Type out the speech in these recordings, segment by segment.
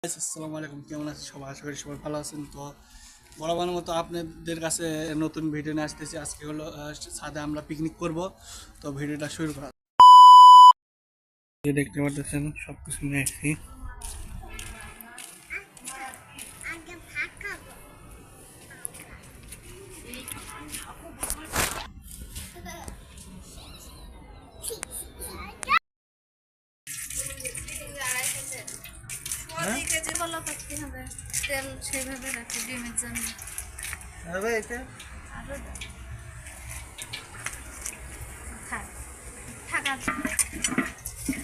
আসসালামু আলাইকুম, কেমন আছেন সবাই? আশা করি সবাই ভালো আছেন। তো বরাবরের মতো আপনাদের কাছে নতুন ভিডিও নিয়ে আসতেছি। আজকে হলো ছাদে আমরা পিকনিক করব। তো ভিডিওটা শুরু করা, দেখতে পাচ্ছেন সব কিছু নিয়ে আসছি। তেল সেভাবে রাখি ডিমের জন্য।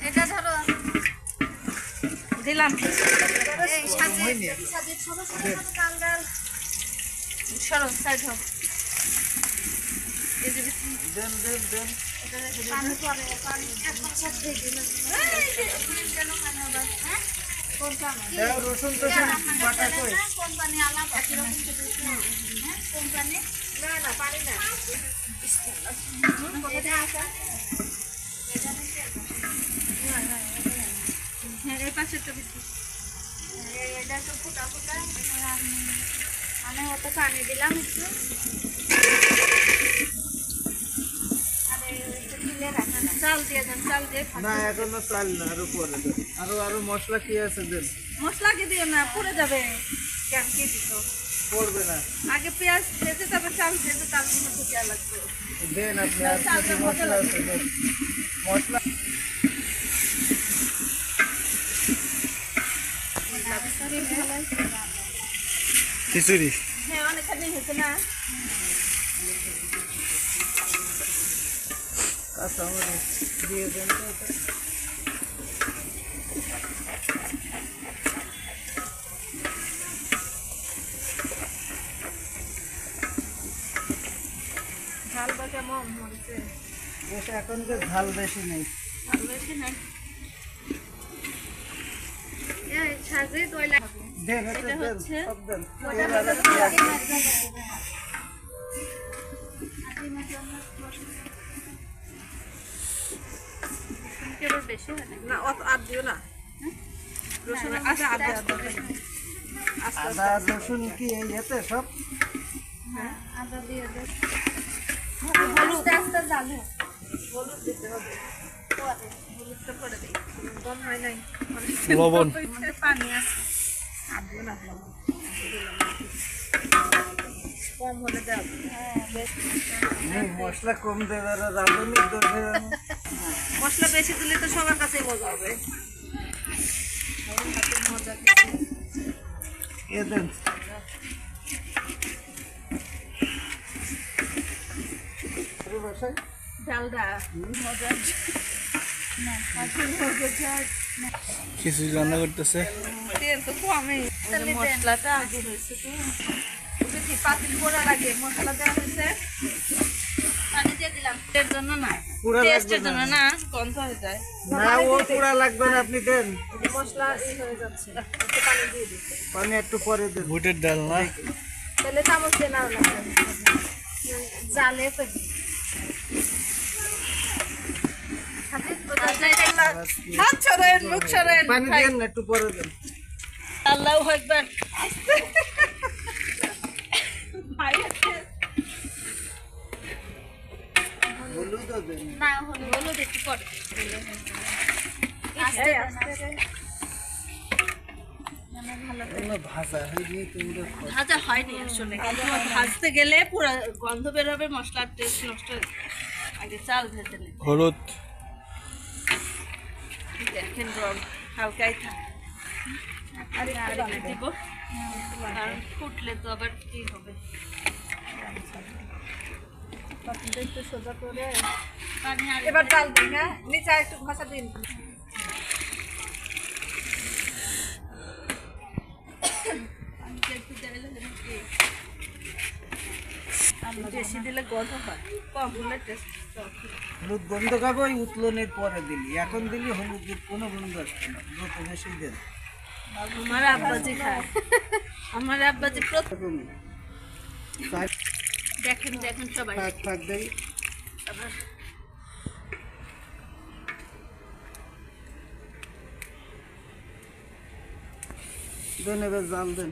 এটা ধরো দিলাম। এই সাথে ছোট ছোট কাল ডাল সরো সাইড হোক। এই যে পানি পরে পানি একবার সাথে দিলাম। হ্যাঁ কোন পানি? রসুন তো বাটা কই? কোন পানি আলাদা একই রকম হ্যাঁ কোন পানি? না না পানি না। কোথায় আছে? হ্যাঁ এই পাশে তো দিচ্ছি। এটা তো ফুটা ফুটা। আমি অত পানি দিলাম একটু। চাল দিয়ে দেন, চাল দিয়ে না এখনো চাল না, আরো পরে দেন। আরো মশলা কি আছে দেন। মশলা কি দিও না, পুড়ে যাবে। কেন কি দিত পড়বে না, আগে পেঁয়াজ ভেজে তারপর চাল ভেজে তার মধ্যে দেওয়া লাগবে। দেন আপনি আর কি মশলা আছে দেন। মশলা খিচুড়ি হ্যাঁ অনেকখানি হয়েছে না। কাঁচামরিচ দিয়ে দেন তো এটা। ঝাল বা কেমন মরিচে? এটা এখনকার ঝাল বেশি নেই। ঝাল বেশি নাই। এই সাজে কয়লা দেন এটা এটা দেন, হচ্ছে সব দেন। ওটা তেল আর হলো পেঁয়াজ দেন। কেবল বেশি হয় না। না অত আর দিও না। রসুন আদা আদা আদা রসুন কি এই এতে সব? হ্যাঁ আদা দিয়ে দে। আস্তে আস্তে ডাল হয়। হলুদ দিতে হবে। পরে হলুদটা পরে দিই। কম হয় নাই। লবণ মধ্যে পানি আছে। আর দিও না। কম হলে দাও। হ্যাঁ বেশ। মশলা কম দেওয়ার রাঁধুনি দোষে মশলা বেশি দিলে তো সবার কাছেই মজা হবে। মজা এ দেন। বাসায় ডালডা মজা। খিচুড়ি রান্না করতেছে। তেল তো কমই। মশলাটা আগে হয়েছে তো বেশি পাতিল পোড়া লাগে। মশলা দেওয়া হয়েছে। পানি দিয়ে দিলাম। এর জন্য না, পুরা টেস্টের লাগবে জন্য না। না, গন্ধ হয়ে যায়। না ও পুরা লাগবে না, আপনি দেন। মশলা হয়ে যাচ্ছে। একটু পানি দিয়ে দিতে। পানি একটু পরে দেন। বুটের ডাল না, তাহলে চামচ দিয়ে নাও লাগবে। জালে ফেলি। হাত ছড়েন, মুখ ছড়েন। পানি দেন না, একটু পরে দেন। আল্লাহু আকবার। হলুদও দেন। না হলুদ একটু পরে। আস্তে আস্তে এগুলো ভাজা হয়নি তোমরা ভাজা হয়নি আসলে, কিন্তু ভাজতে গেলে পুরো গন্ধ বের হবে, মশলার টেস্ট নষ্ট হয়ে যাবে। আগে চাল ভেজে নিই। হলুদ দেখেন রং হালকাই থাকে। আর একটু দিব, কারণ ফুটলে তো আবার কি হবে। একটু সোজা করে পানি আর এবার ডাল দিন। হ্যাঁ নিচে একটু ঘষা দিন। পানিটা একটু দিলে কি বেশি দিলে গন্ধ হয়, কম হলে টেস্ট। হলুদ গন্ধ খাবো ওই উতলনের পরে দিলি, এখন দিলি হলুদের কোনো গন্ধ আসবে না, যত বেশি দেন। আমার আব্বাজি খায়। আমার আব্বাজি প্রথম দেখেন দেখেন সবাই। থাক থাক দেই। দেন এবার জাল দেন,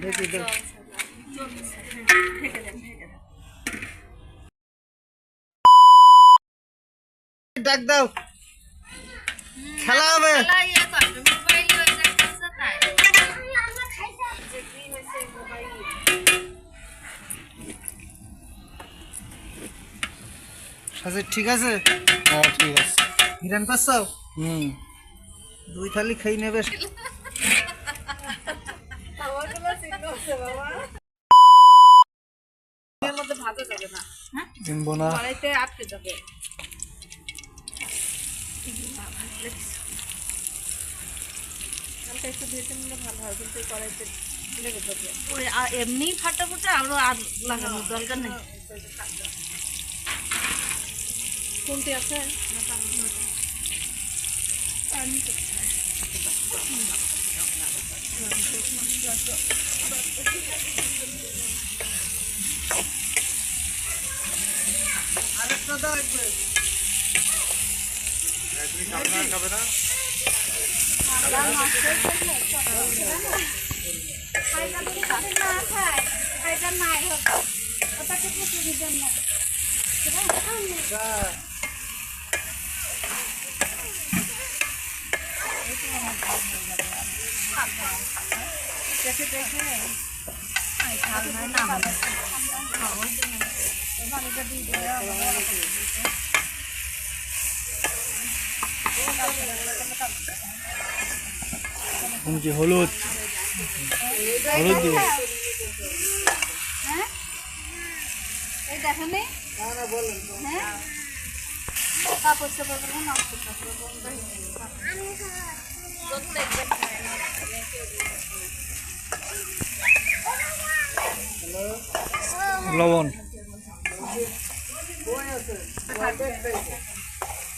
ঢেকে দেন। ডাক দাও, খেলা হবে। সাজিদ ঠিক আছে? হ্যাঁ ঠিক আছে। হিরান পাচ্ছ? 2 থালি খেয়ে নেবে। এর মধ্যে ভাজা যাবে না, হ্যাঁ কিনবো না। কড়াইতে আটকে যাবে। হালকা একটু ভেজে নিলে ভালো হয়, কিন্তু এই কড়াইতে লেগে যাবে। ওই এমনি ফাটাফুটা আরো আর লাগানোর দরকার নেই। কোনটি আছে? আরেকটা দাও একটু। কি হলুদ, হলুদ দিব। হ্যাঁ এই দেখেন নি? হ্যাঁ কাপড় চাপড় গুলো নষ্ট করতে লবণ,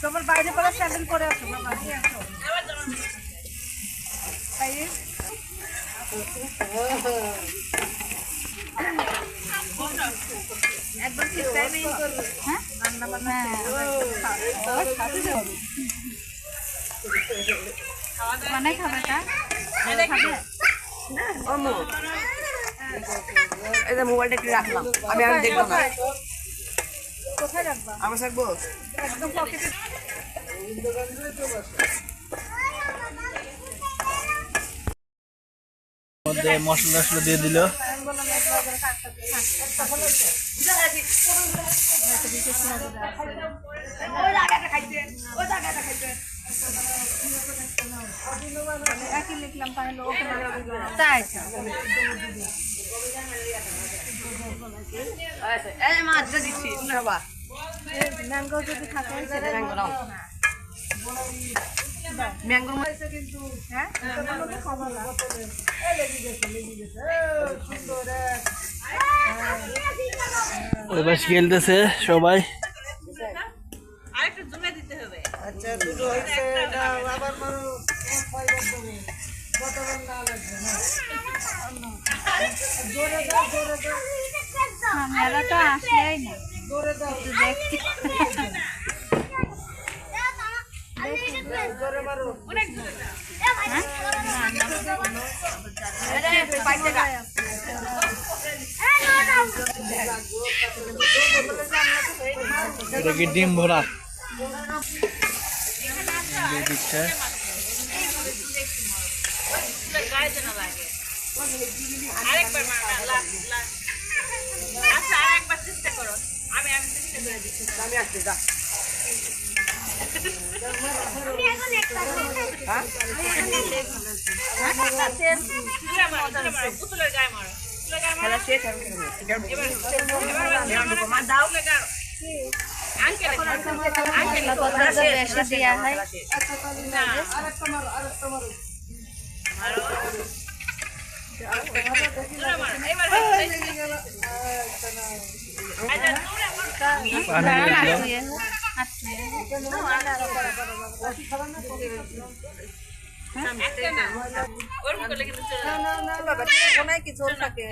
তোমার বাইরে পরে স্যান্ডেল পরে আসো বাবা। একবার ঠিক টাইমে করবে। হ্যাঁ রান্না বান্না মানে খাবে তা খাবে। এই যে মোবাইলটা একটু রাখলাম, আমি আর দেখবো না। কোথায় রাখবা? আমি থাকবো একদম পকেটে। মধ্যে মশলা টশলা দিয়ে দিল। একই লিখলাম তাহলে ওকে তাই এই মাছটা দিচ্ছি না বা ম্যাঙ্গো যদি থাকে ম্যাঙ্গো নাও, ম্যাঙ্গোর মধ্যে কিন্তু হ্যাঁ খাবার না। ওই পাশে খেলতেছে সবাই। আরেকটু জমে দিতে হবে। আচ্ছা দুটো হয়েছে, এটা আবার মারো। পাইবার দেবে, কতবার না লাগবে। জোরে দাও, জোরে দাও, মেলা তো আসলেই না জোরে দাও, দেখছি। জোরে মারো। এটা কি ডিম ভরা দিয়ে দিচ্ছে। আরেকবার আচ্ছা আরেকবার চেষ্টা করো। আমি চেষ্টা করে দিচ্ছি। আমি আসছি যা। পুতুলের গায়ে মারো। খেলা শেষ, আমি খেলে এবার দাও আঙ্কেল বেশি দেওয়া হয়। আরেকটা মারো, আরেকটা মারো। পানি দিয়ে দিল। ওর কি ঝোল থাকে।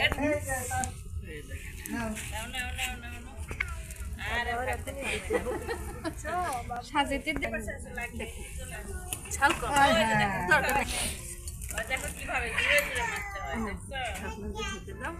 সাজিতে দেখো কিভাবে ধীরে ধীরে মারতে হয়, দেখছো? ঢাকনা দিয়ে ঢেকে দাও।